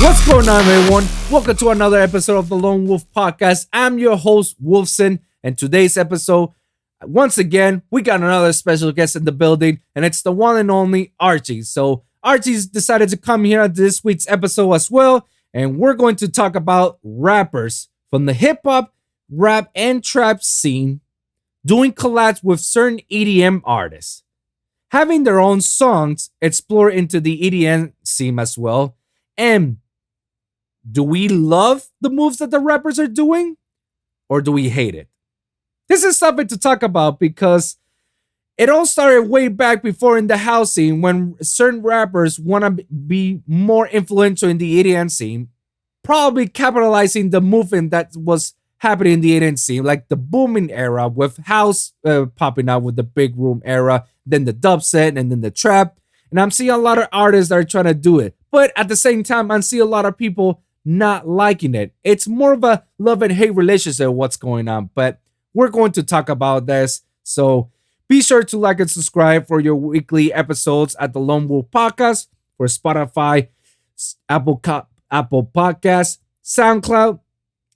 What's going on, everyone? Welcome to another episode of the Lone Wolv Podcast. I'm your host, Wolfson, and today's episode, once again, we got another special guest in the building, and it's the one and only Archie. So Archie's decided to come here at this week's episode as well, and we're going to talk about rappers from the hip-hop, rap, and trap scene doing collabs with certain EDM artists, having their own songs explore into the EDM scene as well, and do we love the moves that the rappers are doing, or do we hate it? This is something to talk about because it all started way back before in the house scene when certain rappers want to be more influential in the EDM scene, probably capitalizing the movement that was happening in the EDM scene, like the booming era with house popping out with the big room era, then the dub set, and then the trap. And I'm seeing a lot of artists that are trying to do it. But at the same time, I see a lot of people not liking it. It's more of a love and hate relationship what's going on, but we're going to talk about this. So be sure to like and subscribe for your weekly episodes at the Lone Wolv Podcast for Spotify, Apple Podcasts, SoundCloud,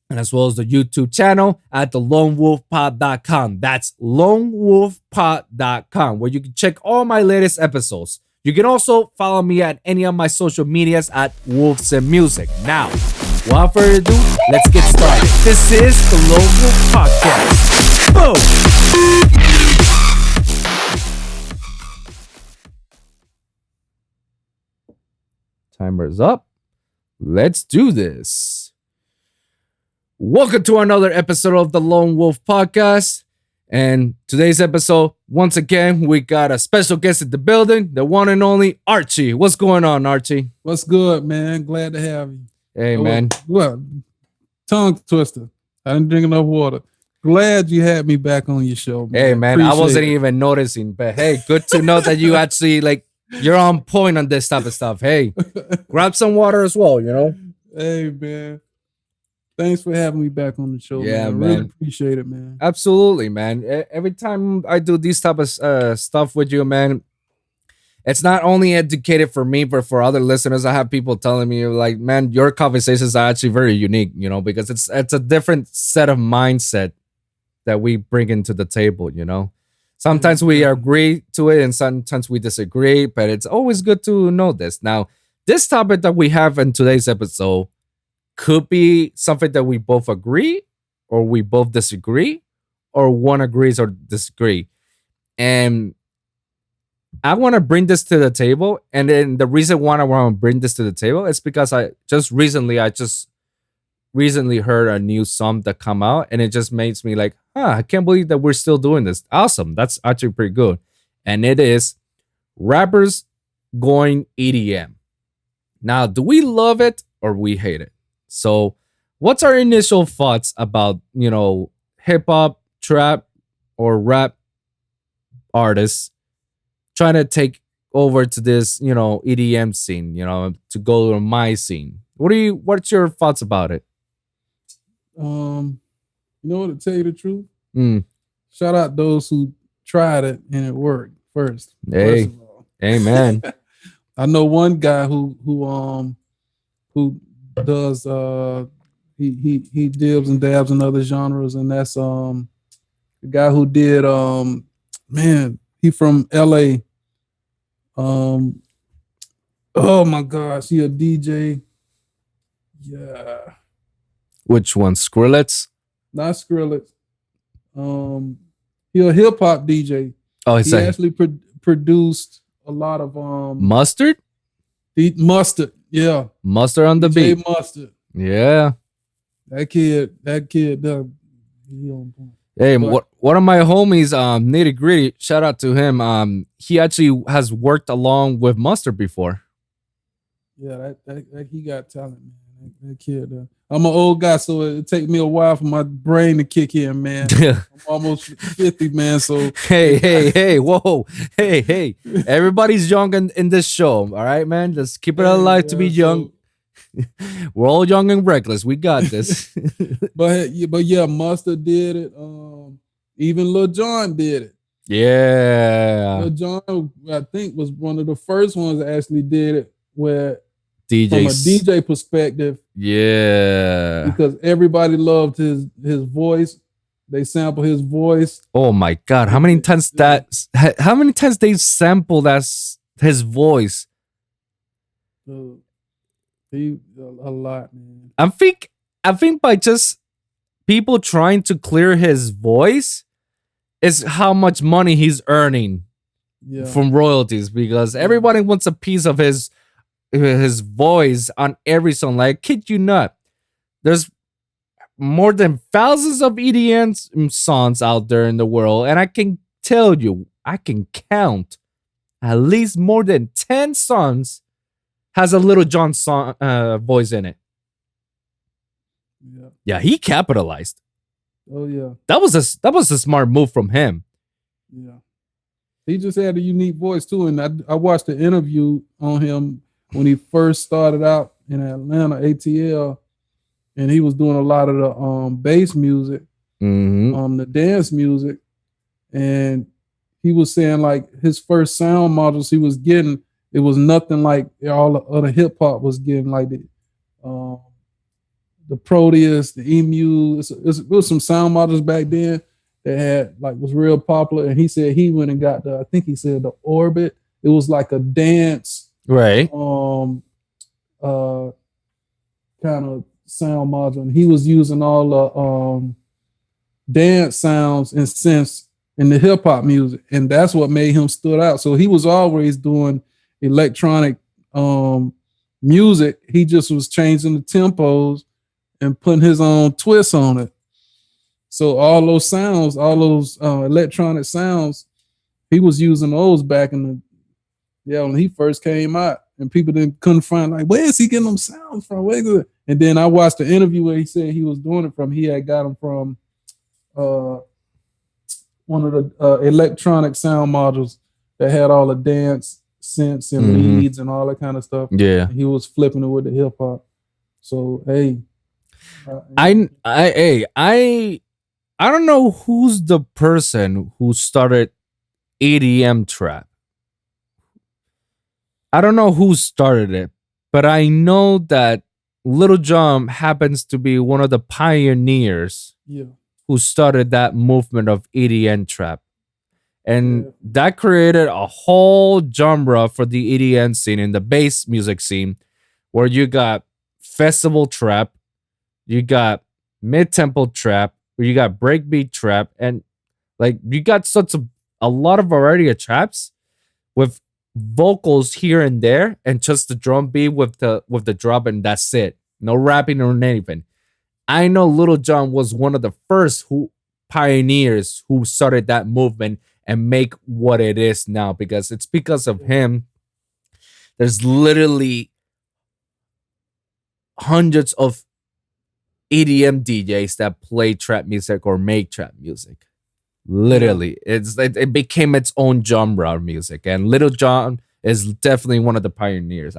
and as well as the YouTube channel at the lonewolfpod.com. That's lonewolfpod.com, where you can check all my latest episodes. You can also follow me at any of my social medias at Wolves and Music. Now, without further ado, let's get started. This is the Lone Wolv Podcast. Boom! Timer's up. Let's do this. Welcome to another episode of the Lone Wolv Podcast. And today's episode, once again, we got a special guest in the building, the one and only Archie. What's going on, Archie? What's good, man? Glad to have you. Hey, man. Well, tongue twister. I didn't drink enough water. Glad you had me back on your show, man. Hey, man, I wasn't even noticing, but hey, good to know that you actually, you're on point on this type of stuff. Hey, grab some water as well, you know? Hey, man. Thanks for having me back on the show, yeah, man. I really appreciate it, man. Absolutely, man. Every time I do these type of stuff with you, man, it's not only educated for me, but for other listeners. I have people telling me, like, man, your conversations are actually very unique, you know, because it's a different set of mindset that we bring into the table, you know. Sometimes we agree to it and sometimes we disagree, but it's always good to know this. Now, this topic that we have in today's episode could be something that we both agree or we both disagree or one agrees or disagree. And I want to bring this to the table. And then the reason why I want to bring this to the table is because I just recently heard a new song that come out and it just makes me like, I can't believe that we're still doing this. Awesome. That's actually pretty good. And it is rappers going EDM. Now, do we love it or we hate it? So what's our initial thoughts about, you know, hip hop, trap, or rap artists trying to take over to this, you know, EDM scene, you know, to go to my scene? What's your thoughts about it? You know what, to tell you the truth? Shout out those who tried it and it worked first. Hey, first of all. Amen. I know one guy who does he dibs and dabs in other genres, and that's the guy who did man, he from LA. Oh my gosh, he a DJ. Yeah. Which one? Skrillex? Not Skrillex. He a hip hop DJ. Oh, he actually produced a lot of Mustard? Mustard. Yeah. Mustard on the DJ beat. Mustard. Yeah. That kid, he on point. Hey, one of my homies, Nitty Gritty, shout out to him. He actually has worked along with Mustard before. Yeah, that he got talent, man. That kid. I'm an old guy, so it take me a while for my brain to kick in, man. I'm almost 50, man. So hey, whoa, hey. Everybody's young in this show, all right, man. Just keep it alive to be young. We're all young and reckless. We got this. but yeah, Mustard did it. Even Lil Jon did it. Yeah. Lil Jon, I think, was one of the first ones that actually did it, where DJs. DJ perspective, Yeah. because everybody loved his voice. They sample his voice. Oh my God! How many times they sample his voice? He a lot, man. I think by just people trying to clear his voice is how much money he's earning from royalties, because everybody wants a piece of his voice on every song. Like, kid you not, there's more than thousands of EDM songs out there in the world, and I can tell you, I can count at least more than 10 songs has a Little John song voice in it. Yeah, he capitalized. Oh yeah, that was a smart move from him. Yeah, he just had a unique voice too, and I watched the interview on him when he first started out in Atlanta, ATL, and he was doing a lot of the bass music, the dance music, and he was saying like his first sound modules he was getting, it was nothing like all the other hip hop was getting, like the Proteus, the Emu. It was some sound modules back then that had like was real popular. And he said he went and got I think he said the Orbit. It was like a dance, right? Kind of sound module, and he was using all the dance sounds and synths in the hip hop music, and that's what made him stood out. So he was always doing electronic music. He just was changing the tempos and putting his own twist on it. So all those sounds, all those electronic sounds, he was using those back in when he first came out, and people couldn't find like, where is he getting them sounds from? And then I watched the interview where he said he was doing it from. He had got them from one of the electronic sound modules that had all the dance synths and leads and all that kind of stuff. Yeah, and he was flipping it with the hip hop. So hey, I don't know who's the person who started EDM trap. I don't know who started it, but I know that Little John happens to be one of the pioneers who started that movement of EDM trap. And that created a whole genre for the EDM scene and the bass music scene, where you got festival trap, you got mid-tempo trap, you got breakbeat trap, and like you got a lot of variety of traps with vocals here and there, and just the drum beat with the drop, and that's it. No rapping or anything. I know Little John was one of the first pioneers who started that movement and make what it is now, because it's because of him. There's literally hundreds of EDM DJs that play trap music or make trap music. Literally, it became its own genre of music, and Little John is definitely one of the pioneers.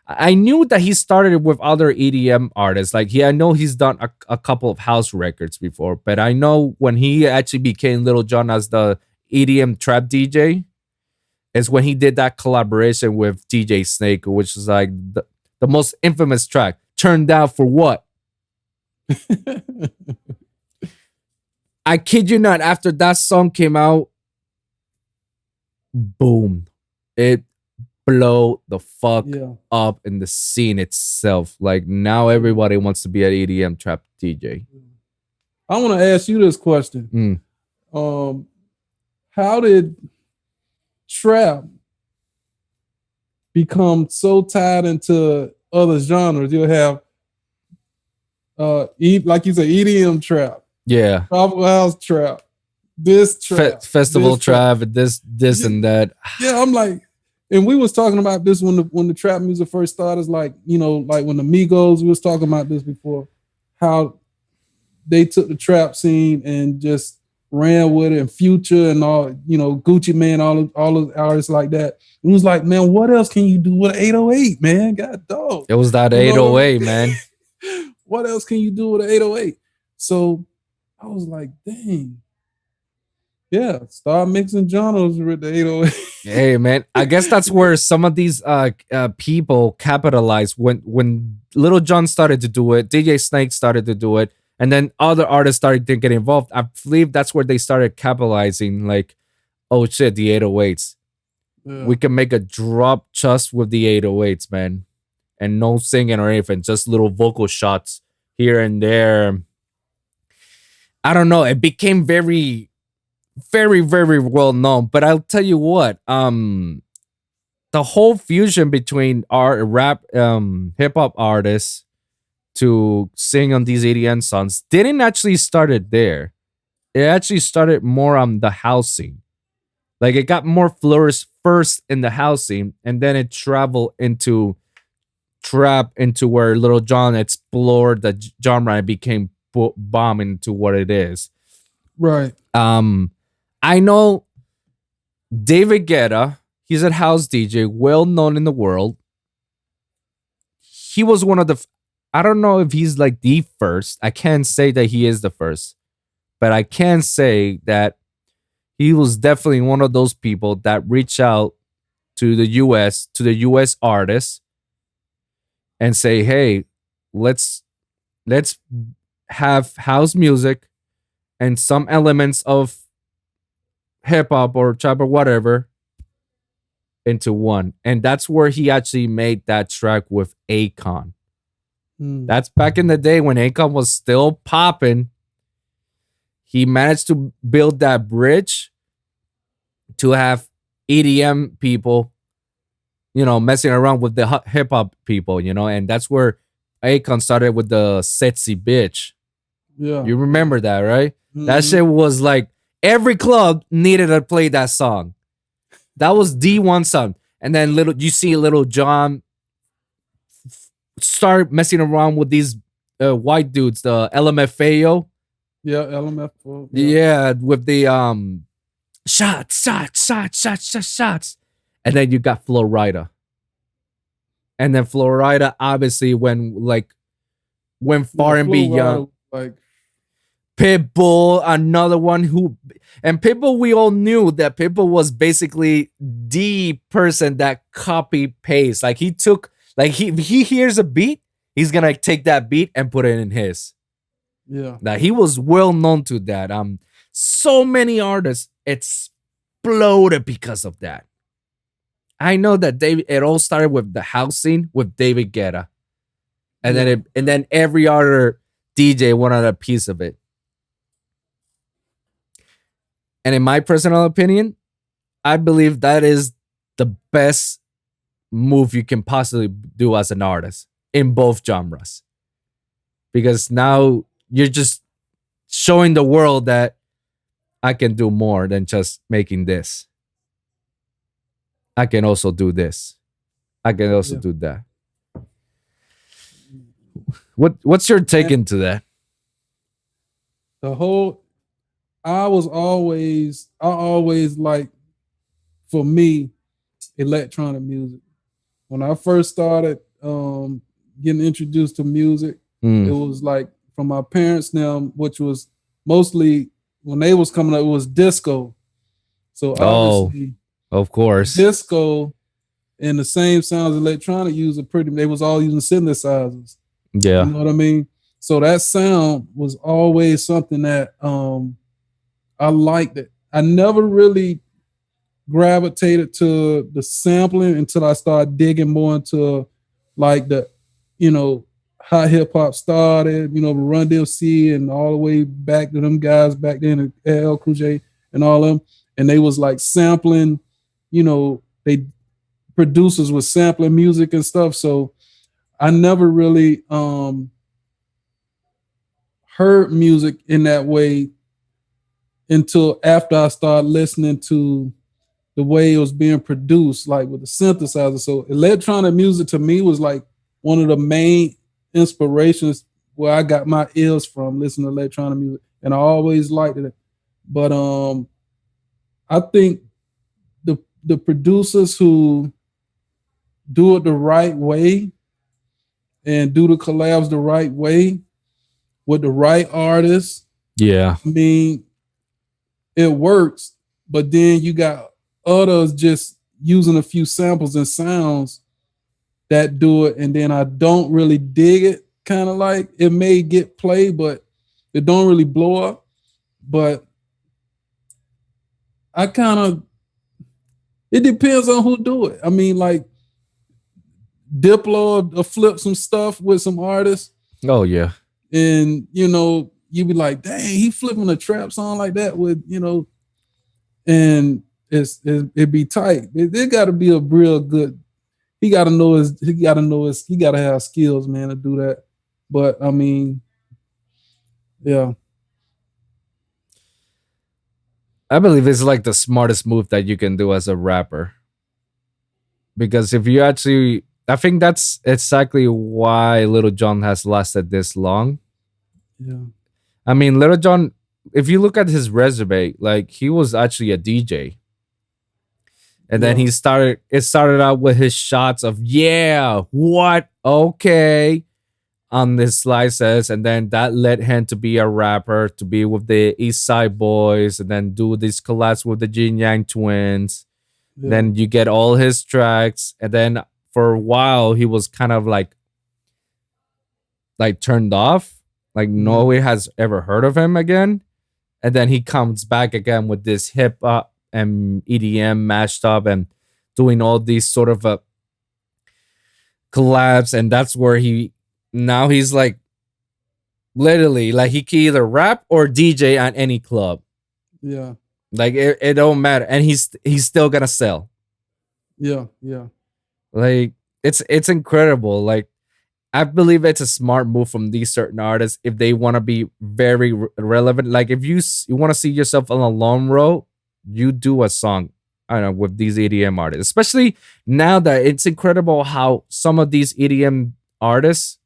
I knew that he started with other EDM artists. Like I know he's done a couple of house records before, but I know when he actually became Little John as the EDM trap DJ is when he did that collaboration with DJ Snake, which is like the most infamous track. Turned Down for What? I kid you not, after that song came out, boom, it blow the fuck up in the scene itself. Like now everybody wants to be an EDM trap DJ. I want to ask you this question. How did trap become so tied into other genres? You'll have like you said, EDM trap. Yeah. Tropical house trap. This trap. Festival trap, this and that. Yeah, I'm like, and we was talking about this when the trap music first started, like, you know, like when the Migos, we was talking about this before, how they took the trap scene and just ran with it, and Future and all, you know, Gucci Mane, all those artists like that. It was like, man, what else can you do with 808, man? God dog. It was that 808, man. What else can you do with an 808? So I was like, dang. Yeah, start mixing genres with the 808. Hey man, I guess that's where some of these people capitalize when Little John started to do it, DJ Snake started to do it, and then other artists started to get involved. I believe that's where they started capitalizing. Like, oh shit, the 808s. Yeah. We can make a drop just with the 808s, man, and no singing or anything, just little vocal shots here and there. I don't know. It became very, very, very well known. But I'll tell you what, the whole fusion between our rap hip hop artists to sing on these EDM songs didn't actually started there. It actually started more on the house scene. Like it got more flourished first in the house scene, and then it traveled into trap into where Little John explored the genre and became bomb into what it is. Right. I know David Guetta. He's a house DJ, well known in the world. He was one of the. I don't know if he's like the first. I can't say that he is the first, but I can say that he was definitely one of those people that reach out to the US artists and say, "Hey, let's have house music and some elements of hip hop or trap or whatever into one." And that's where he actually made that track with Akon. That's back in the day when Akon was still popping. He managed to build that bridge to have EDM people, messing around with the hip hop people, and that's where Akon started with the sexy bitch. Yeah. You remember that, right? That shit was like every club needed to play that song. That was the one song. And then you see Little John start messing around with these white dudes, the LMFAO. Yeah, LMFAO. Yeah, with the shots. And then you got Flo Rida. And then Flo Rida obviously went far and beyond. Like Pitbull, another one and Pitbull, we all knew that Pitbull was basically the person that copy paste. Like he hears a beat, he's gonna take that beat and put it in his. Yeah. Now he was well known to that. So many artists exploded because of that. I know that it all started with the house scene with David Guetta. And then every other DJ wanted a piece of it. And in my personal opinion, I believe that is the best move you can possibly do as an artist in both genres. Because now you're just showing the world that I can do more than just making this. I can also do this. I can also do that. What's your take into that? I always like, for me, electronic music. When I first started getting introduced to music, it was like from my parents now, which was mostly when they was coming up, it was disco. So obviously, of course, disco and the same sounds electronic user they was all using synthesizers. Yeah. You know what I mean? So that sound was always something that I liked it. I never really gravitated to the sampling until I started digging more into like the, how hip hop started, Run DMC and all the way back to them guys back then, LL Cool J and all them. And they was like sampling, they producers was sampling music and stuff. So I never really heard music in that way until after I started listening to the way it was being produced, like with the synthesizer. So electronic music to me was like one of the main inspirations where I got my ears from, listening to electronic music, and I always liked it. But I think the producers who do it the right way and do the collabs the right way with the right artists. Yeah. I mean, it works, but then you got others just using a few samples and sounds that do it, and then I don't really dig it. Kind of like it may get played, but it don't really blow up. But I kind of it depends on who do it. I mean, like Diplo will flip some stuff with some artists, Oh yeah. and you be like, dang, he flipping a trap song like that with and it be tight. It got to be a real good. He got to know his. He got to know his. He got to have skills, man, to do that. But I mean, yeah, I believe it's like the smartest move that you can do as a rapper. Because if you actually, I think that's exactly why Little John has lasted this long. yeah, I mean, Little John, if you look at his resume, like he was actually a DJ. And then yeah, it started out with his shots of, yeah, what? Okay. On this slices. And then that led him to be a rapper, to be with the East Side Boys, and then do these collabs with the Jin Yang twins. yeah, Then you get all his tracks. And then for a while, he was kind of like turned off. Like yeah, nobody has ever heard of him again. And then he comes back again with this hip hop and EDM mashed up and doing all these sort of collabs. And that's where he's like literally like he can either rap or DJ at any club. yeah, Like it don't matter. And he's still gonna sell. yeah, yeah, Like it's incredible. Like I believe it's a smart move from these certain artists if they want to be very relevant. Like if you want to see yourself on a long road, you do a song. I don't know with these EDM artists, especially now that it's incredible how some of these EDM artists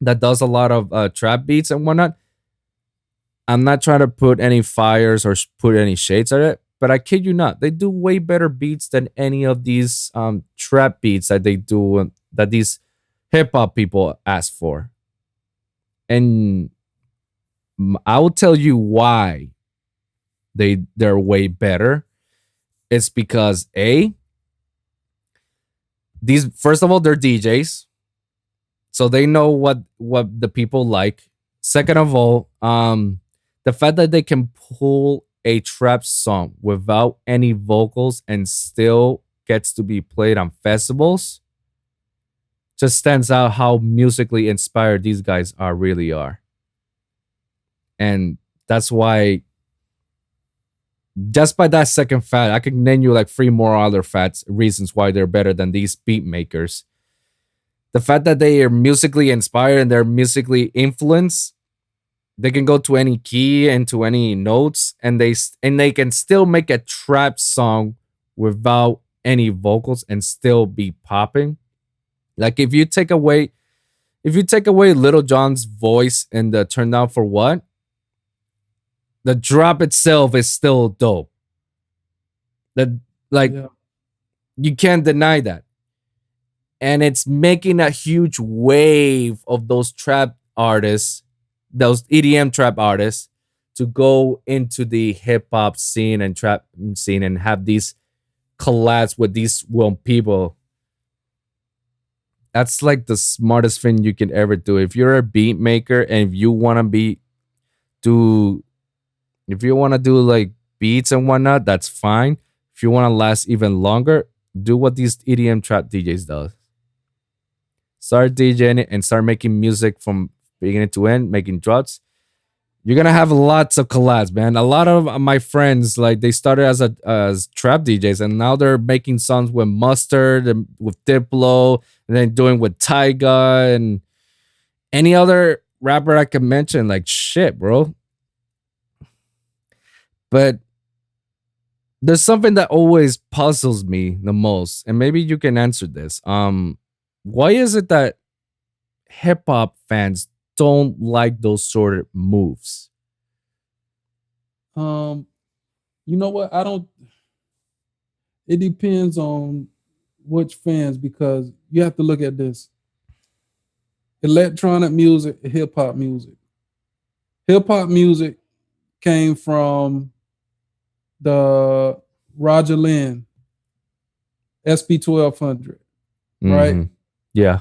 that does a lot of trap beats and whatnot. I'm not trying to put any fires or put any shades on it, but I kid you not, they do way better beats than any of these trap beats that they do that these hip hop people ask for. And I will tell you why they're way better. It's because these first of all they're DJs, so they know what the people like. Second of all, the fact that they can pull a trap song without any vocals and still gets to be played on festivals just stands out how musically inspired these guys really are. And that's why just by that second fact, I can name you like three more other facts, reasons why they're better than these beat makers. The fact that they are musically inspired and they're musically influenced, they can go to any key and to any notes, and they can still make a trap song without any vocals and still be popping. Like if you take away Little John's voice and the turn down for what, the drop itself is still dope. That like yeah, you can't deny that. And it's making a huge wave of those trap artists, those EDM trap artists, to go into the hip hop scene and trap scene and have these collabs with these people. That's like the smartest thing you can ever do. If you're a beat maker and if you want to do like beats and whatnot, that's fine. If you want to last even longer, do what these EDM trap DJs does. Start DJing it and start making music from beginning to end, making drops. You're gonna have lots of collabs, man. A lot of my friends, like they started as trap DJs, and now they're making songs with Mustard and with Diplo, and then doing with Tyga and any other rapper I can mention. Like shit, bro. But there's something that always puzzles me the most, and maybe you can answer this. Why is it that hip hop fans don't like those sort of moves? Um, you know what? I don't. It depends on which fans, because you have to look at this: electronic music, hip hop music. Hip hop music came from the Roger Lynn SP1200, right? Mhm. Yeah.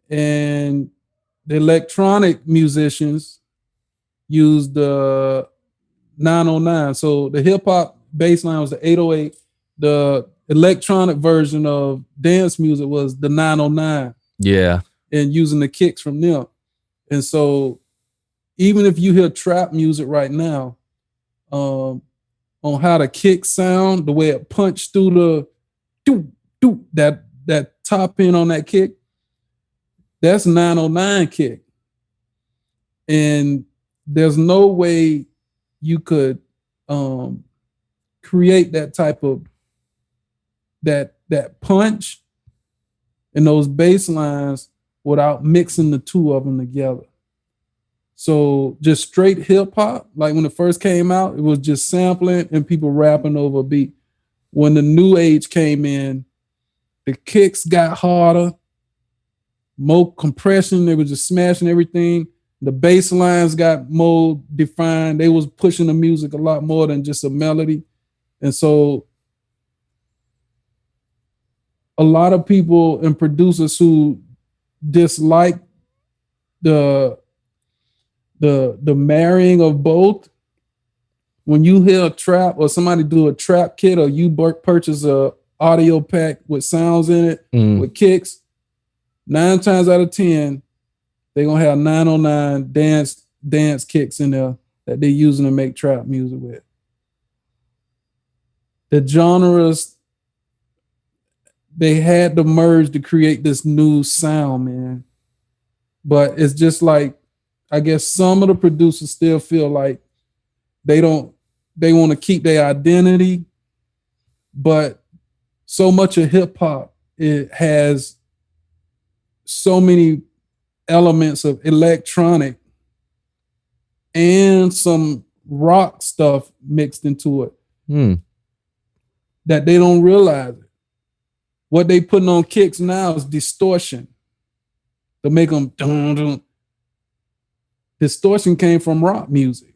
And the electronic musicians use the 909. So the hip hop bass line was the 808. The electronic version of dance music was the 909, Yeah. and using the kicks from them. And so even if you hear trap music right now, on how the kicks sound, the way it punched through the doo, doo, that top end on that kick, that's 909 kick. And there's no way you could create that type of that punch and those bass lines without mixing the two of them together. So just straight hip hop, like when it first came out, it was just sampling and people rapping over a beat. When the new age came in, the kicks got harder, more compression. They were just smashing everything. The bass lines got more defined. They was pushing the music a lot more than just a melody. And so a lot of people and producers who dislike the marrying of both, when you hear a trap or somebody do a trap kit, or you purchase a audio pack with sounds in it, with kicks, 9 times out of 10, they're gonna have 909 dance kicks in there that they're using to make trap music with. The genres, they had to merge to create this new sound, man. But it's just like, I guess some of the producers still feel like they want to keep their identity, but so much of hip hop, it has so many elements of electronic and some rock stuff mixed into it that they don't realize it. What they putting on kicks now is distortion to make them dun, dun. Distortion came from rock music.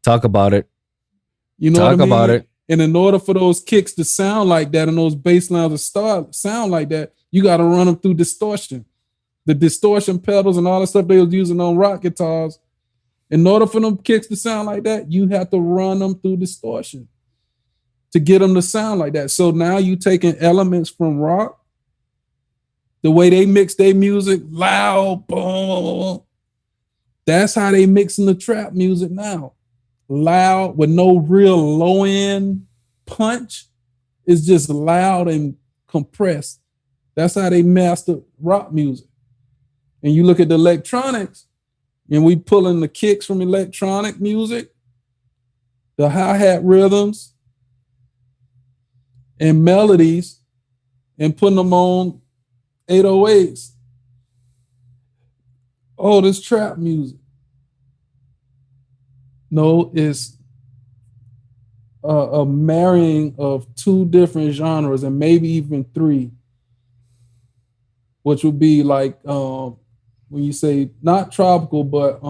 Talk about it. You know what I mean? Talk about it. And in order for those kicks to sound like that and those bass lines to sound like that, you got to run them through distortion. The distortion pedals and all the stuff they was using on rock guitars, in order for them kicks to sound like that, you have to run them through distortion to get them to sound like that. So now you taking elements from rock, the way they mix their music, loud, boom. That's how they mixing the trap music now. Loud with no real low end punch. It's just loud and compressed. That's how they master rock music. And you look at the electronics, and we pulling the kicks from electronic music, the hi-hat rhythms and melodies, and putting them on 808s. Oh, this trap music. No, it's a marrying of 2 different genres, and maybe even 3, which would be like when you say not tropical, but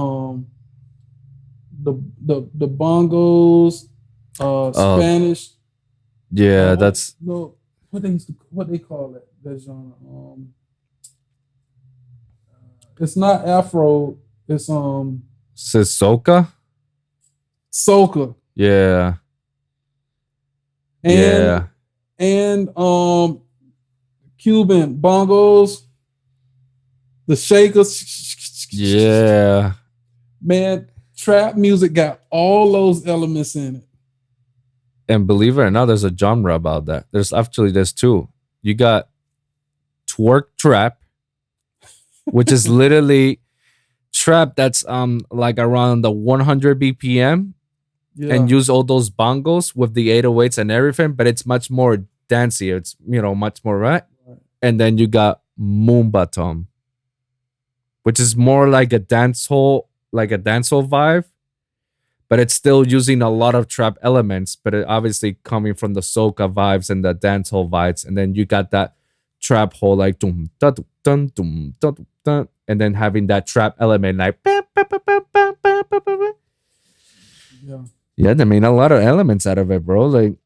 the bongos, Spanish. Yeah, that's no. What they call it? That genre. It's not Afro. It's says soca. Soca. Yeah. And Cuban bongos, the shakers. Yeah. Man, trap music got all those elements in it. And believe it or not, there's a genre about that. There's 2. You got twerk trap, which is literally trap that's like around the 100 BPM, and use all those bongos with the 808s and everything, but it's much more dancey. It's much more right. And then you got Moombatom, which is more like a dancehall vibe, but it's still using a lot of trap elements, but it obviously coming from the soca vibes and the dancehall vibes. And then you got that trap hole like dum da dum dum dum dum, and then having that trap element like yeah. Yeah, they made a lot of elements out of it, bro. Like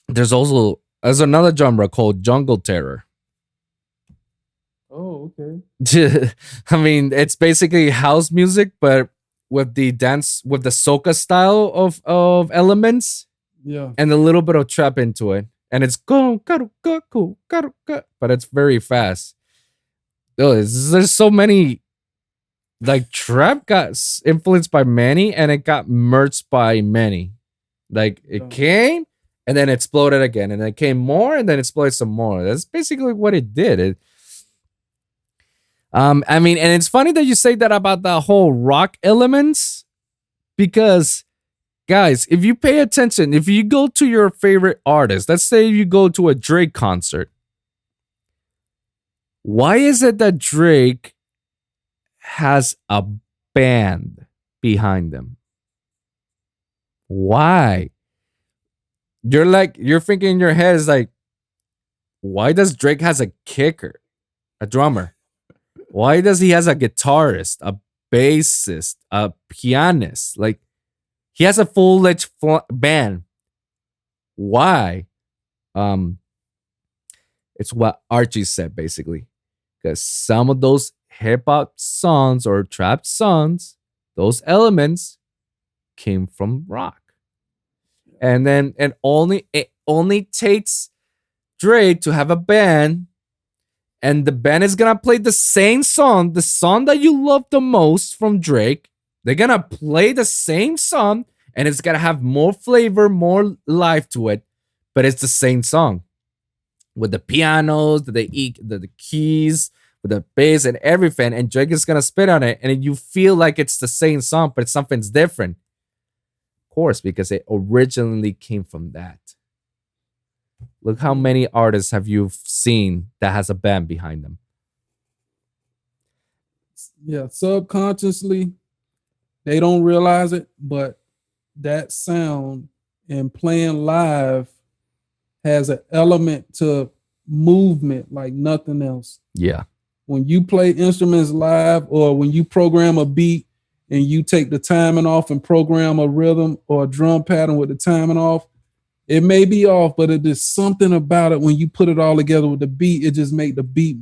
there's another genre called jungle terror. Oh, okay. I mean, it's basically house music, but with the soca style of elements Yeah. and a little bit of trap into it. And it's go, go, go, go, go, go, but it's very fast. Oh, there's so many, like trap got influenced by many and it got merged by many. Like it Yeah. came and then exploded again, and it came more and then exploded some more. That's basically what it did. I mean, and it's funny that you say that about the whole rock elements, because guys, if you pay attention, if you go to your favorite artist, let's say you go to a Drake concert, why is it that Drake has a band behind them? Why? You're thinking in your head is like, why does Drake has a kicker, a drummer? Why does he has a guitarist, a bassist, a pianist? Like he has a full-fledged band. Why? Um, it's what Archie said basically, because some of those hip hop songs or trap songs, those elements came from rock, and then it only takes Drake to have a band, and the band is gonna play the same song, the song that you love the most from Drake. They're gonna play the same song, and it's gonna have more flavor, more life to it, but it's the same song with the pianos, the keys, with the bass and everything. And Drake is gonna spit on it, and you feel like it's the same song, but something's different. Of course, because it originally came from that. Look how many artists have you seen that has a band behind them? Yeah. Subconsciously, they don't realize it, but that sound and playing live has an element to movement like nothing else. Yeah. When you play instruments live, or when you program a beat and you take the timing off and program a rhythm or a drum pattern with the timing off, it may be off, but it is something about it when you put it all together with the beat. It just make the beat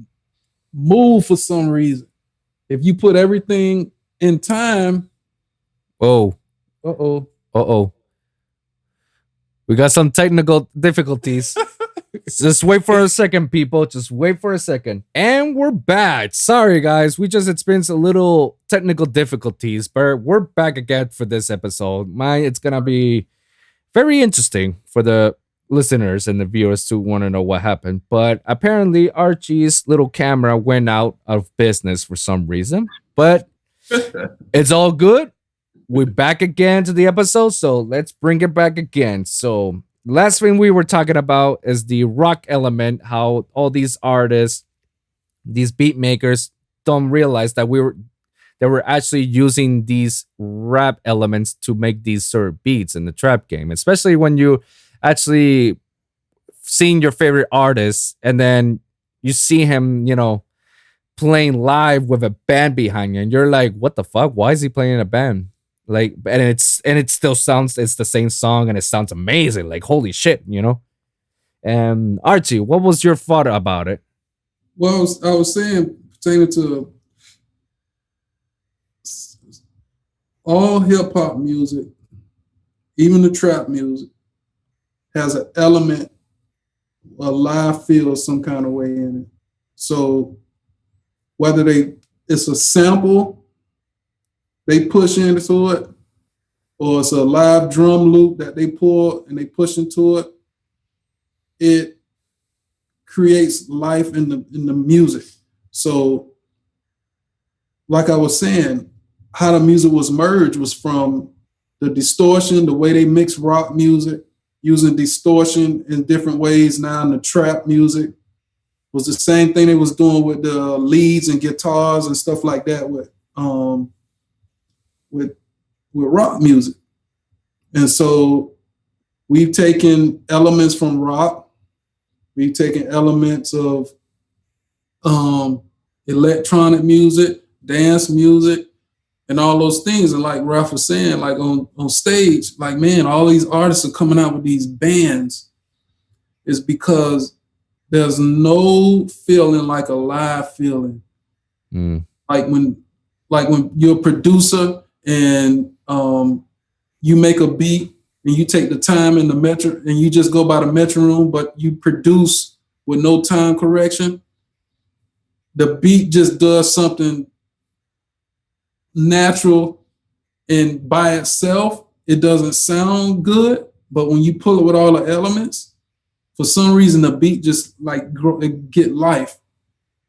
move for some reason. If you put everything in time, Oh, uh-oh. We got some technical difficulties. Just wait for a second, people. Just wait for a second. And we're back. Sorry, guys. We just experienced a little technical difficulties, but we're back again for this episode. It's going to be very interesting for the listeners and the viewers to want to know what happened. But apparently, Archie's little camera went out of business for some reason. But it's all good. We're back again to the episode, so let's bring it back again. So last thing we were talking about is the rock element, how all these artists, these beat makers don't realize that they were actually using these rap elements to make these sort of beats in the trap game, especially when you actually seeing your favorite artist and then you see him, playing live with a band behind you, and you're like, what the fuck? Why is he playing in a band? Like, and it still sounds, it's the same song and it sounds amazing. Like, holy shit, And Archie, what was your thought about it? Well, I was saying, pertaining to all hip hop music, even the trap music, has an element, a live feel some kind of way in it. So whether it's a sample they push into it, or it's a live drum loop that they pull and they push into it, it creates life in the music. So, like I was saying, how the music was merged was from the distortion, the way they mix rock music, using distortion in different ways now in the trap music, was the same thing they was doing with the leads and guitars and stuff like that with rock music. And so we've taken elements from rock, we've taken elements of electronic music, dance music, and all those things. And like Ralph was saying, like on stage, like, man, all these artists are coming out with these bands is because there's no feeling like a live feeling. Mm. Like when you're a producer and you make a beat and you take the time in the metro and you just go by the metronome, but you produce with no time correction, the beat just does something natural, and by itself, it doesn't sound good. But when you pull it with all the elements, for some reason, the beat just like get life.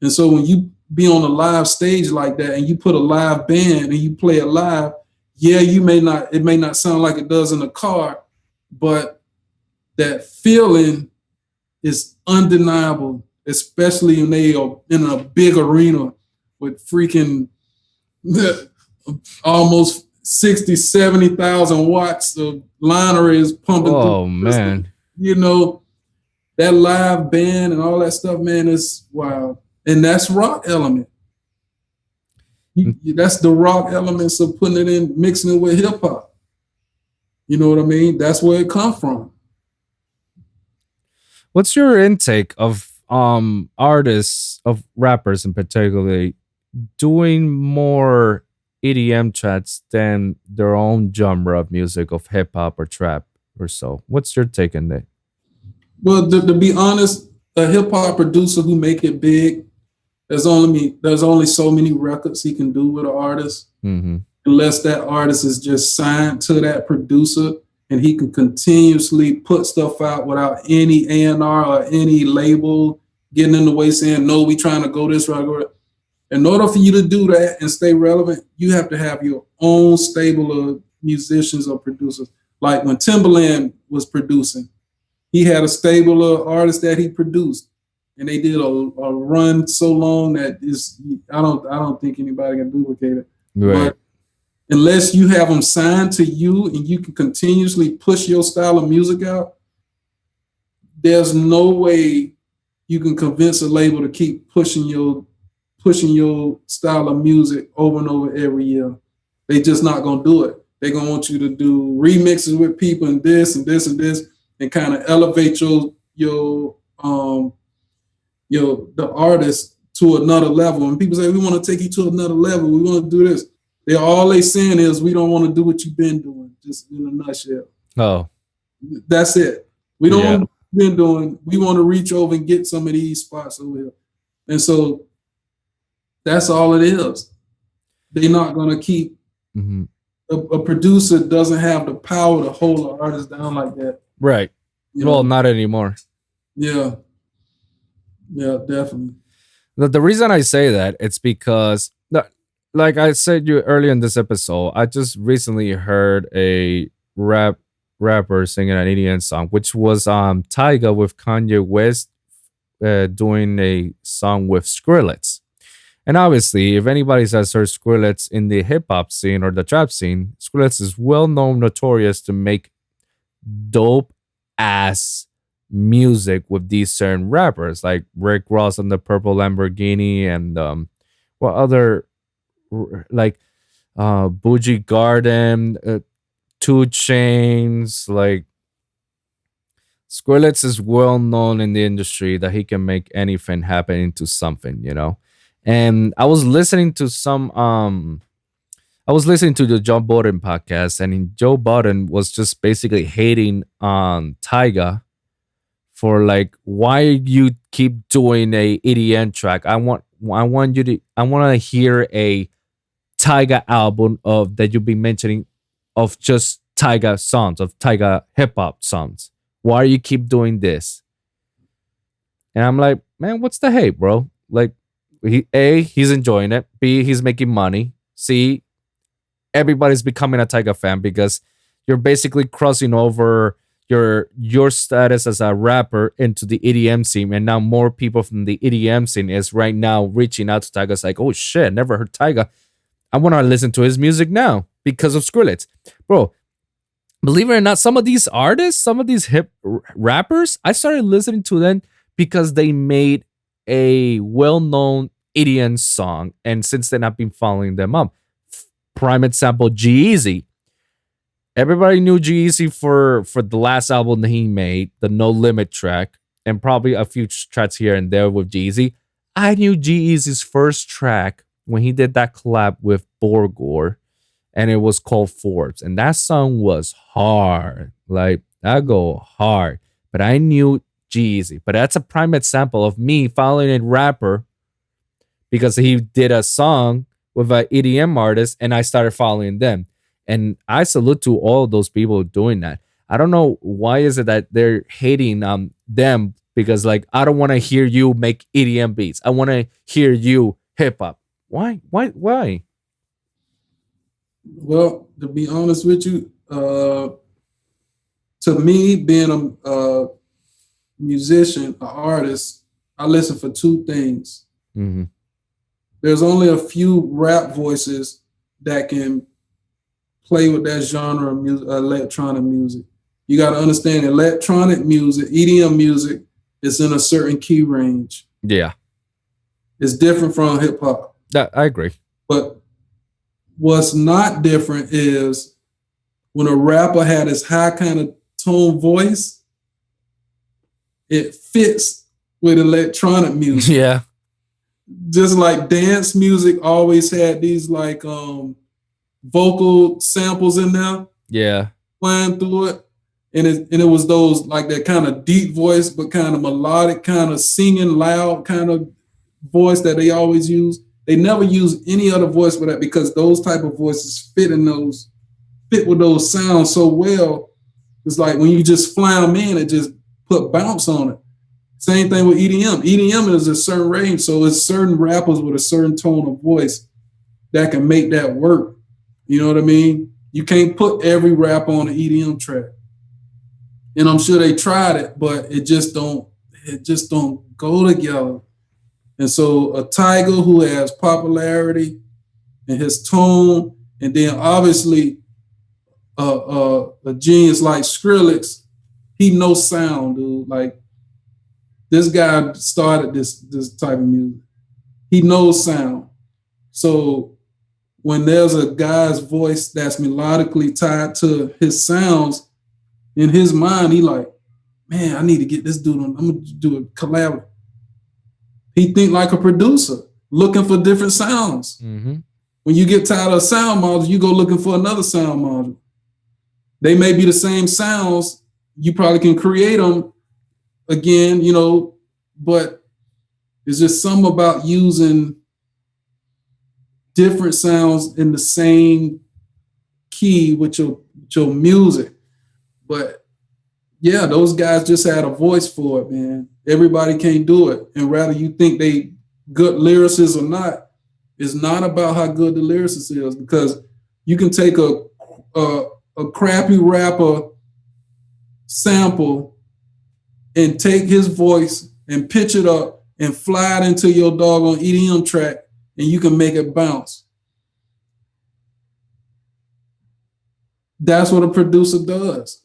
And so when you be on a live stage like that and you put a live band and you play it live, yeah, it may not sound like it does in a car, but that feeling is undeniable, especially when they are in a big arena with freaking almost 60, 70,000 watts of liner is pumping through. Oh, man. You know, that live band and all that stuff, man, is wild. And that's rock element. That's the rock elements of putting it in, mixing it with hip hop. You know what I mean? That's where it comes from. What's your intake of artists, of rappers in particular, doing more EDM tracks than their own genre of music, of hip hop or trap or so? What's your take on that? Well, to be honest, a hip hop producer who make it big, there's only so many records he can do with an artist, unless that artist is just signed to that producer and he can continuously put stuff out without any A&R or any label getting in the way saying, no, we trying to go this route. In order for you to do that and stay relevant, you have to have your own stable of musicians or producers. Like when Timbaland was producing, he had a stable of artists that he produced, and they did a run so long that I don't think anybody can duplicate it. Right. But unless you have them signed to you and you can continuously push your style of music out, there's no way you can convince a label to keep pushing your style of music over and over every year. They just not gonna do it. They're gonna want you to do remixes with people and this and this and this, and kind of elevate the artist to another level. And people say, we want to take you to another level, we want to do this. All they saying is, we don't want to do what you've been doing, just in a nutshell. Oh. That's it. We don't want to do what you've been doing. We want to reach over and get some of these spots over here. And so that's all it is. They're not going to keep, a producer doesn't have the power to hold an artist down like that. Right. Well, not anymore. Yeah. Yeah, definitely. The reason I say that, it's because, like I said you earlier in this episode, I just recently heard a rapper singing an EDM song, which was Tyga with Kanye West doing a song with Skrillex. And obviously, if anybody has heard Skrillex in the hip hop scene or the trap scene, Skrillex is well known, notorious to make dope ass music with these certain rappers like Rick Ross and the Purple Lamborghini, and what other, like Bougie Garden, 2 Chainz. Like, Skrillex is well known in the industry that he can make anything happen into something, you know. And I was listening to the Joe Budden podcast, and Joe Budden was just basically hating on Tyga for, like, why you keep doing a EDM track. I want to hear a Tyga album that you've been mentioning, of just Tyga songs, of Tyga hip hop songs. Why you keep doing this? And I'm like, man, what's the hate, bro? Like, he's enjoying it. B, he's making money. C, everybody's becoming a Tyga fan because you're basically crossing over your status as a rapper into the EDM scene, and now more people from the EDM scene is right now reaching out to Tyga. It's like, oh shit, never heard Tyga. I want to listen to his music now because of Skrillex. Bro, believe it or not, some of these artists, some of these hip rappers, I started listening to them because they made a well-known EDM song, and since then I've been following them up. prime example, G-Eazy. Everybody knew G-Eazy for the last album that he made, the No Limit track, and probably a few tracks here and there with G-Eazy. I knew G-Eazy's first track when he did that collab with Borgore, and it was called Forbes. And that song was hard. Like, that go hard. But I knew G-Eazy. But that's a prime example of me following a rapper because he did a song with an EDM artist, and I started following them. And I salute to all of those people doing that. I don't know why is it that they're hating them because, like, I don't want to hear you make EDM beats. I want to hear you hip hop. Why? Why? Well, to be honest with you, to me, being a musician, an artist, I listen for two things. Mm-hmm. There's only a few rap voices that can play with that genre of music, electronic music. You got to understand electronic music, EDM music, is in a certain key range. Yeah. It's different from hip hop. I agree. But what's not different is when a rapper had this high kind of tone voice, it fits with electronic music. Yeah. Just like dance music always had these like vocal samples in there. Yeah. Playing through it. And it was those like that kind of deep voice, but kind of melodic, kind of singing loud kind of voice that they always use. They never use any other voice for that because those type of voices fit with those sounds so well. It's like when you just fly them in, it just put bounce on it. Same thing with EDM. EDM is a certain range, so it's certain rappers with a certain tone of voice that can make that work. You know what I mean? You can't put every rapper on an EDM track. And I'm sure they tried it, but it just don't go together. And so a Tiger who has popularity and his tone, and then obviously a genius like Skrillex, he knows sound, dude. Like this guy started this type of music. He knows sound. So when there's a guy's voice that's melodically tied to his sounds, in his mind, he like, man, I need to get this dude on. I'm gonna do a collab. He think like a producer, looking for different sounds. Mm-hmm. When you get tired of sound models, you go looking for another sound model. They may be the same sounds. You probably can create them again, you know, but it's just something about using different sounds in the same key with your music. But yeah, those guys just had a voice for it, man. Everybody can't do it. And rather you think they good lyricists or not, it's not about how good the lyricist is, because you can take a crappy rapper sample and take his voice and pitch it up and fly it into your doggone EDM track, and you can make it bounce. That's what a producer does.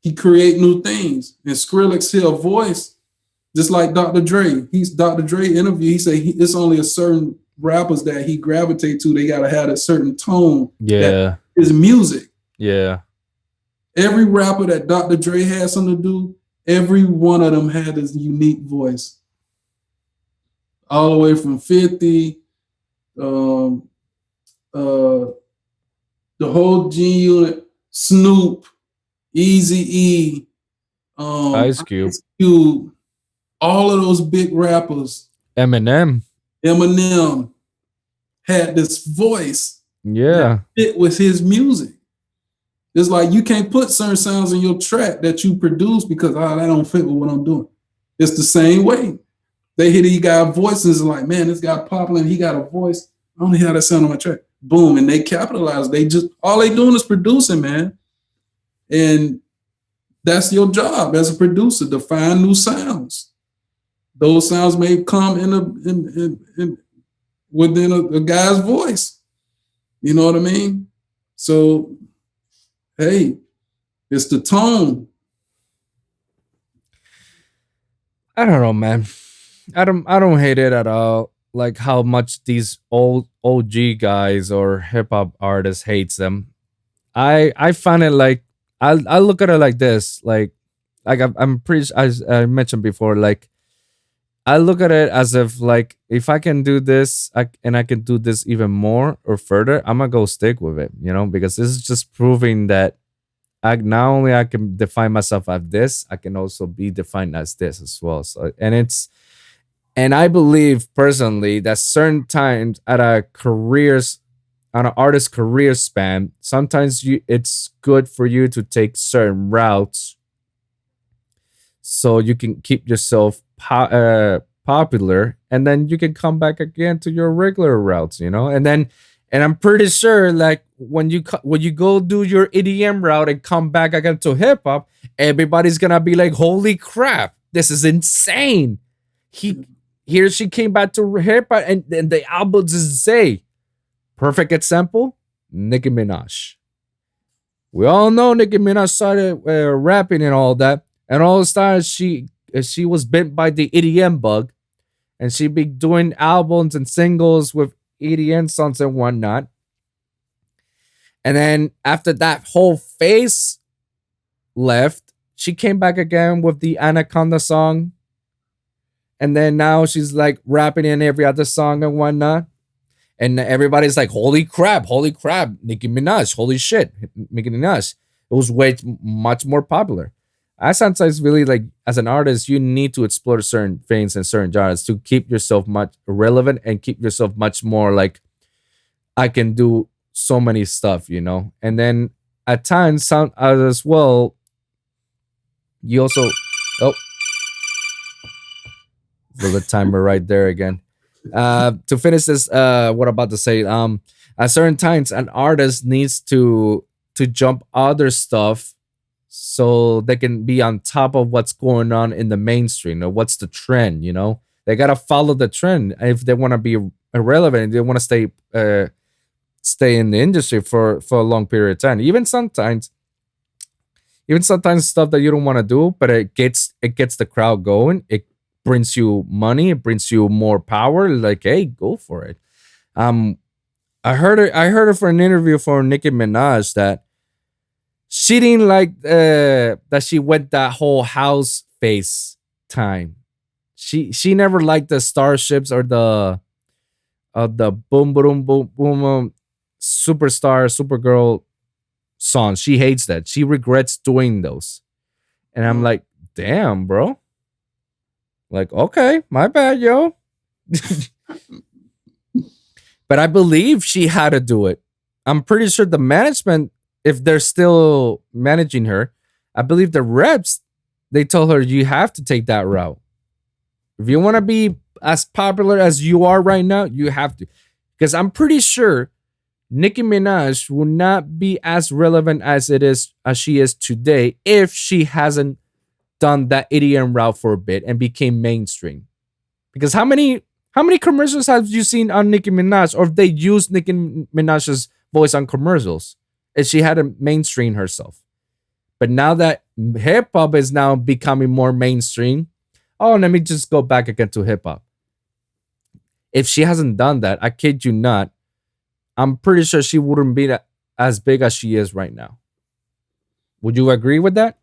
He create new things. And Skrillex hear a voice, just like Dr. Dre. Dr. Dre interview, he say it's only a certain rappers that he gravitate to. They got to have a certain tone. Yeah. His music. Yeah. Every rapper that Dr. Dre had something to do, every one of them had his unique voice. All the way from 50, the whole G Unit, Snoop, Eazy-E, Ice Cube, all of those big rappers. Eminem had this voice. Yeah. That fit with his music. It's like you can't put certain sounds in your track that you produce because that don't fit with what I'm doing. It's the same way. They hear these guys' voices and like, man, this guy popular and he got a voice. I don't hear that sound on my track. Boom, and they capitalize. All they doing is producing, man. And that's your job as a producer, to find new sounds. Those sounds may come within a guy's voice. You know what I mean? So, hey, it's the tone. I don't know, man. I don't hate it at all. like how much these old OG guys or hip hop artists hates them. I find it like I look at it like this, like I'm pretty as I mentioned before, like I look at it as if like if I can do this and I can do this even more or further, I'm gonna go stick with it, because this is just proving that I not only I can define myself as this, I can also be defined as this as well. So and I believe personally that certain times at a careers on an artist's career span, sometimes it's good for you to take certain routes so you can keep yourself popular, and then you can come back again to your regular routes, and I'm pretty sure like when you go do your EDM route and come back again to hip hop, everybody's gonna be like, holy crap, this is insane. He or she came back to hip hop, and the albums is say perfect example, Nicki Minaj. We all know Nicki Minaj started rapping and all that, and all the time she was bit by the EDM bug, and she be doing albums and singles with EDM songs and whatnot. And then after that whole phase left, she came back again with the Anaconda song. And then now she's like rapping in every other song and whatnot. And everybody's like, holy crap, Nicki Minaj, holy shit, Nicki Minaj. It was much more popular. I sometimes really like, as an artist, you need to explore certain things and certain genres to keep yourself much relevant and keep yourself much more like, I can do so many stuff, And then at times, sound as well, you also, oh, for the timer right there again. To finish this, what I'm about to say, at certain times, an artist needs to jump other stuff so they can be on top of what's going on in the mainstream or what's the trend. They gotta follow the trend if they want to be irrelevant. They want to stay in the industry for a long period of time. Even sometimes stuff that you don't want to do, but it gets the crowd going. It brings you money. It brings you more power. Like, hey, go for it. I heard it for an interview for Nicki Minaj that she didn't like that she went that whole house phase time. She never liked the starships or the boom boom boom boom superstar supergirl songs. She hates that. She regrets doing those. And I'm like, damn, bro. Like, okay, my bad, yo. But I believe she had to do it. I'm pretty sure the management, if they're still managing her, I believe the reps, they told her, you have to take that route. If you want to be as popular as you are right now, you have to. Because I'm pretty sure Nicki Minaj will not be as relevant as she is today if she hasn't done that EDM route for a bit and became mainstream. Because how many commercials have you seen on Nicki Minaj, or if they used Nicki Minaj's voice on commercials, and she had to mainstream herself? But now that hip hop is now becoming more mainstream, let me just go back again to hip hop. If she hasn't done that, I kid you not, I'm pretty sure she wouldn't be as big as she is right now. Would you agree with that?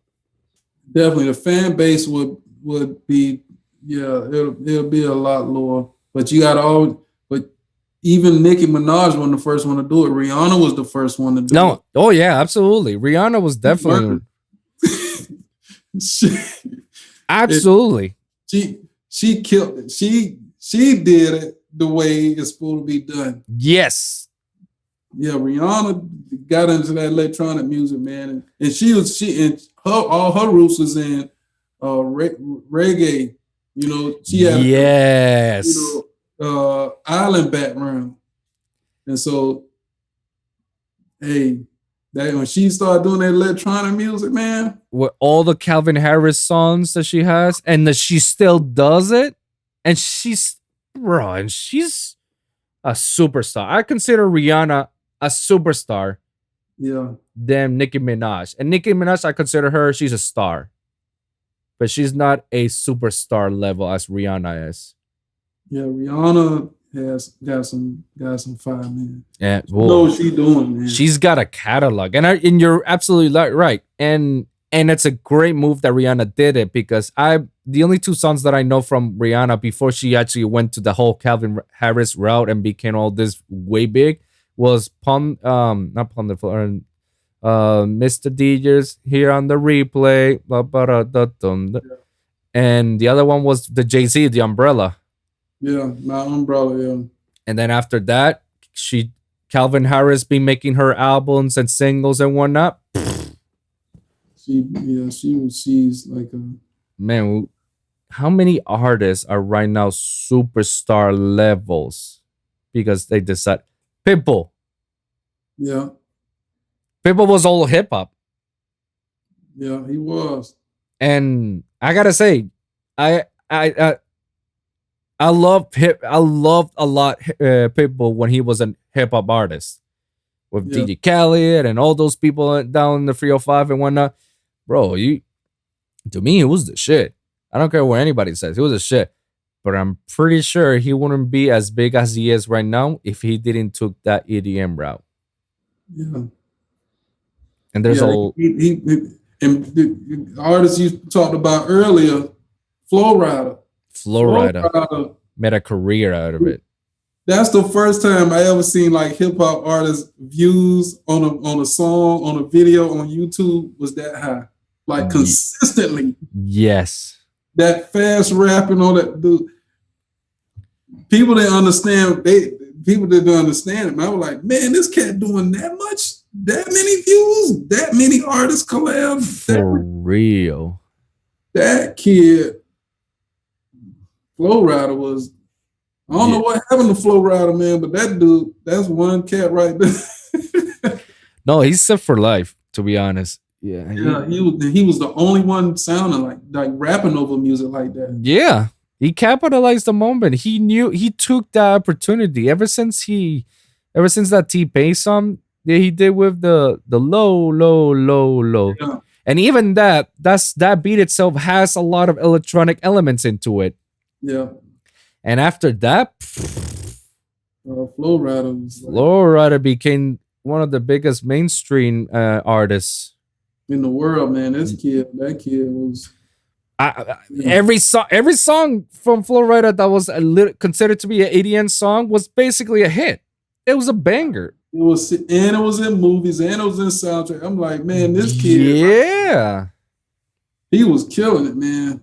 Definitely, the fan base would be, it'll be a lot lower. But you got but even Nicki Minaj wasn't the first one to do it. Rihanna was the first one to do it. No, oh yeah, absolutely. Rihanna was definitely absolutely. She killed it. She did it the way it's supposed to be done. Yes. Yeah, Rihanna got into that electronic music, man, and all her roots was in reggae. She had island background, and so hey, that when she started doing that electronic music, man, with all the Calvin Harris songs that she has, and that she still does it, and she's a superstar. I consider Rihanna a superstar. Yeah. Than Nicki Minaj. And Nicki Minaj, I consider her, she's a star. But she's not a superstar level as Rihanna is. Yeah, Rihanna has got some fire, man. Yeah, She knows what she doing, man. She's got a catalog, and you're absolutely right. And it's a great move that Rihanna did it, because the only two songs that I know from Rihanna before she actually went to the whole Calvin Harris route and became all this way big was not Pon the Floor, Mr. DJ's here on the replay, and the other one was the Jay-Z, the Umbrella. Yeah, my Umbrella, yeah. And then after that, Calvin Harris been making her albums and singles and whatnot. She's like a man. How many artists are right now superstar levels because they decide? Pitbull. Yeah. Pitbull was all hip hop. Yeah, he was. And I gotta say, I loved a lot Pitbull when he was a hip hop artist with DJ Khaled and all those people down in the 305 and whatnot. Bro, to me, it was the shit. I don't care what anybody says. It was the shit. But I'm pretty sure he wouldn't be as big as he is right now if he didn't took that EDM route. Yeah. And there's and the artists you talked about earlier, Flow Rider made a career out of it. That's the first time I ever seen like hip hop artists views on a song, on a video on YouTube was that high, like consistently. Yes. That fast rapping on that dude. People didn't understand. People didn't understand it. Man, I was like, man, this cat doing that much, that many views, that many artists collabs. For real. That kid, Flow Rider was. I don't know what happened to Flow Rider, man, but that dude, that's one cat right there. No, he's set for life, to be honest. Yeah, he was the only one sounding like rapping over music like that. Yeah, he capitalized the moment. He took that opportunity ever since that T-Pain song that he did with the low. Yeah. And even that beat itself has a lot of electronic elements into it. Yeah. And after that, Flow Rider became one of the biggest mainstream artists in the world, man. That kid was. Every song from Flow Rider that was considered to be an EDM song was basically a hit. It was a banger. It was in movies and it was in soundtrack. I'm like, man, this kid, he was killing it, man.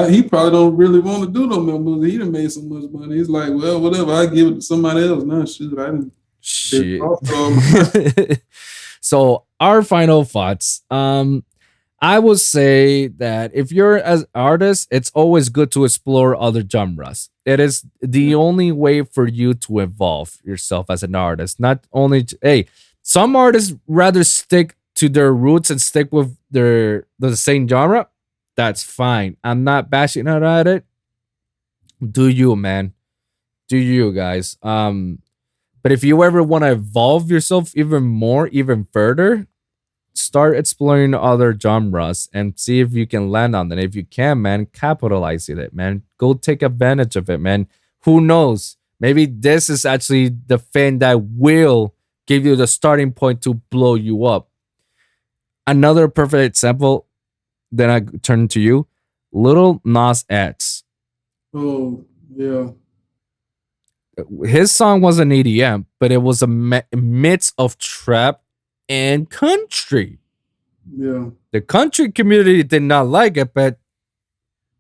He probably don't really want to do no more movies. He done made so much money. He's like, well, whatever. I give it to somebody else. No, shit. So our final thoughts. I would say that if you're an artist, it's always good to explore other genres. It is the only way for you to evolve yourself as an artist. Not only, some artists rather stick to their roots and stick with the same genre. That's fine. I'm not bashing her at it. Do you, man? Do you, guys? But if you ever want to evolve yourself even further, start exploring other genres and see if you can land on it. If you can, man, capitalize it, man. Go take advantage of it, man. Who knows? Maybe this is actually the thing that will give you the starting point to blow you up. Another perfect example. Then I turn to you, Lil Nas X. Oh, yeah. His song was an EDM, but it was a mix of trap and country. Yeah. The country community did not like it, but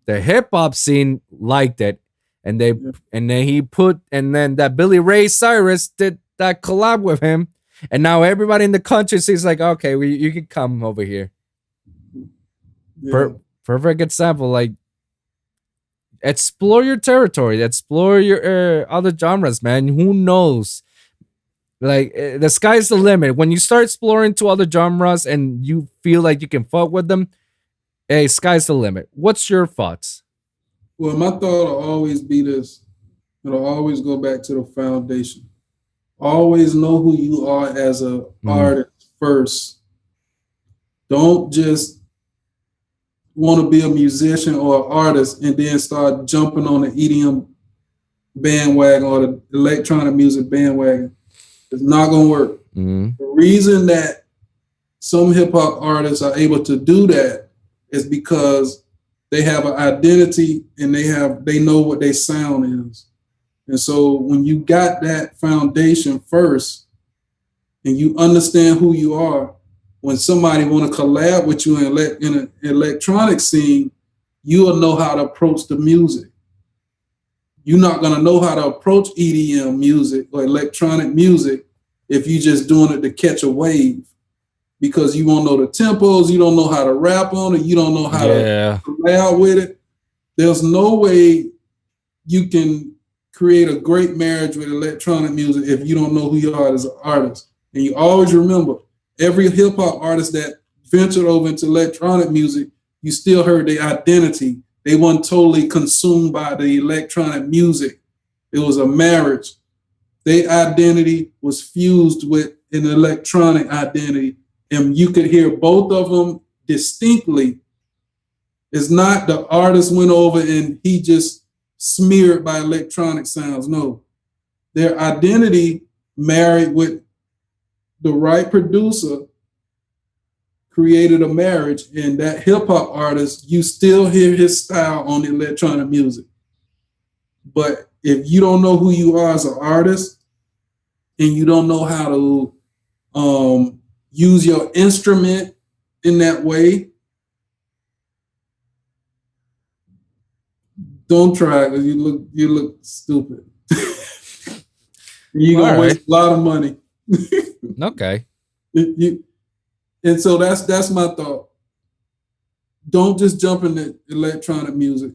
the hip hop scene liked it. And then that Billy Ray Cyrus did that collab with him. And now everybody in the country sees like, okay, you can come over here. Yeah. Perfect example. Like, explore your territory, explore your other genres, man. Who knows? Like, the sky's the limit. When you start exploring to other genres and you feel like you can fuck with them, hey, sky's the limit. What's your thoughts? Well, my thought will always be this. It'll always go back to the foundation. Always know who you are as an artist first. Don't just want to be a musician or an artist and then start jumping on the EDM bandwagon or the electronic music bandwagon. It's not gonna work. Mm-hmm. The reason that some hip hop artists are able to do that is because they have an identity and they know what their sound is. And so when you got that foundation first and you understand who you are, when somebody want to collab with you in an electronic scene, you will know how to approach the music. You're not going to know how to approach EDM music or electronic music if you're just doing it to catch a wave, because you won't know the tempos, you don't know how to rap on it, you don't know how to collab with it. There's no way you can create a great marriage with electronic music if you don't know who you are as an artist. And you always remember, every hip hop artist that ventured over into electronic music, you still heard their identity. They weren't totally consumed by the electronic music. It was a marriage. Their identity was fused with an electronic identity, and you could hear both of them distinctly. It's not the artist went over and he just smeared by electronic sounds. No, their identity married with the right producer created a marriage, and that hip hop artist, you still hear his style on the electronic music. But if you don't know who you are as an artist and you don't know how to use your instrument in that way, don't try it, because you look stupid. You're gonna waste a lot of money. Okay. And so that's my thought. Don't just jump into electronic music.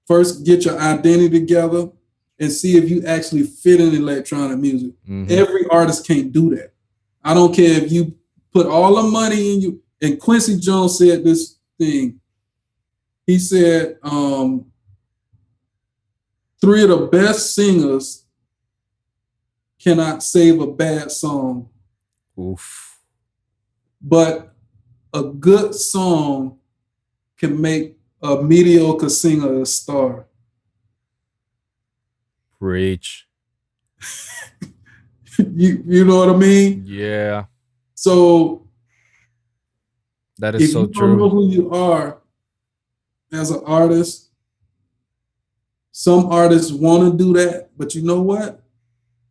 First, get your identity together and see if you actually fit in electronic music. Mm-hmm. Every artist can't do that. I don't care if you put all the money in you. And Quincy Jones said this thing. He said, 3 of the best singers cannot save a bad song. Oof. But a good song can make a mediocre singer a star. Preach. You know what I mean? Yeah. So that is so true. If you don't know who you are as an artist, some artists want to do that, but you know what?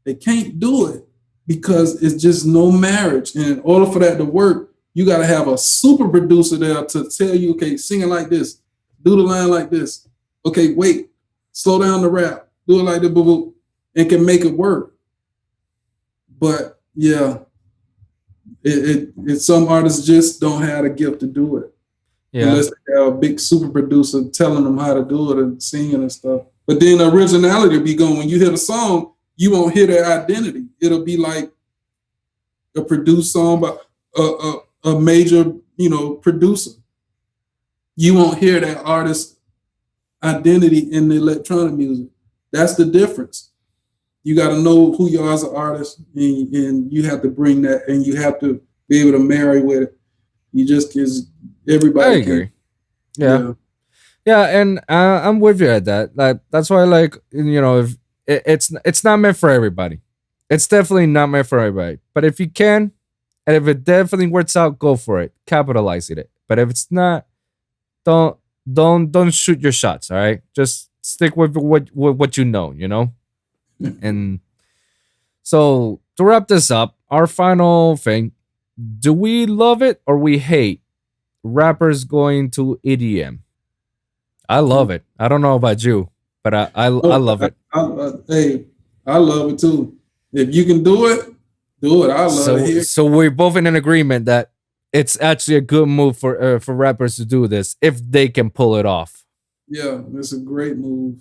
They can't do it because it's just no marriage. And in order for that to work, you got to have a super producer there to tell you, okay, sing it like this, do the line like this. Okay, wait, slow down the rap, do it like this, boo-boo, and can make it work. But yeah, it some artists just don't have the gift to do it. Yeah. Unless they have a big super producer telling them how to do it and singing and stuff. But then the originality will be gone. When you hear the song, you won't hear their identity. It'll be like a produced song by a major, producer. You won't hear that artist's identity in the electronic music. That's the difference. You got to know who you are as an artist, and you have to bring that, and you have to be able to marry with it. You just, because everybody. I agree. Yeah, and I'm with you at that. Like, that's why, if it's not meant for everybody. It's definitely not meant for everybody. But if you can, and if it definitely works out, go for it. Capitalize it. But if it's not, don't shoot your shots. All right, just stick with what you know. And so to wrap this up, our final thing: do we love it or we hate rappers going to EDM? I love it. I don't know about you, but I love it. I love it too. If you can do it, do it. I love it. So we're both in an agreement that it's actually a good move for rappers to do this if they can pull it off. Yeah, it's a great move.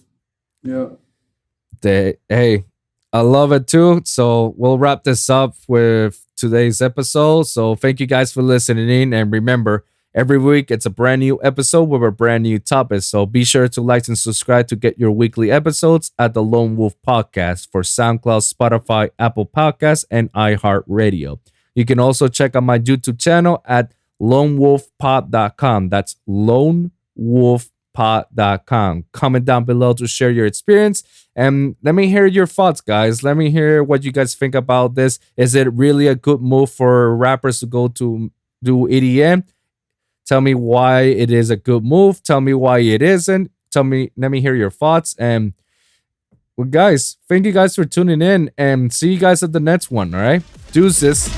Yeah. Hey, I love it too. So we'll wrap this up with today's episode. So thank you guys for listening in, and remember, every week, it's a brand new episode with a brand new topic. So be sure to like and subscribe to get your weekly episodes at the Lone Wolv Podcast for SoundCloud, Spotify, Apple Podcasts, and iHeartRadio. You can also check out my YouTube channel at lonewolfpod.com. That's Lone Wolv loneWolfPod.com. Comment down below to share your experience. And let me hear your thoughts, guys. Let me hear what you guys think about this. Is it really a good move for rappers to go to do EDM? Tell me why it is a good move. Tell me why it isn't. Let me hear your thoughts. And well, guys, thank you guys for tuning in and see you guys at the next one. All right. Deuces.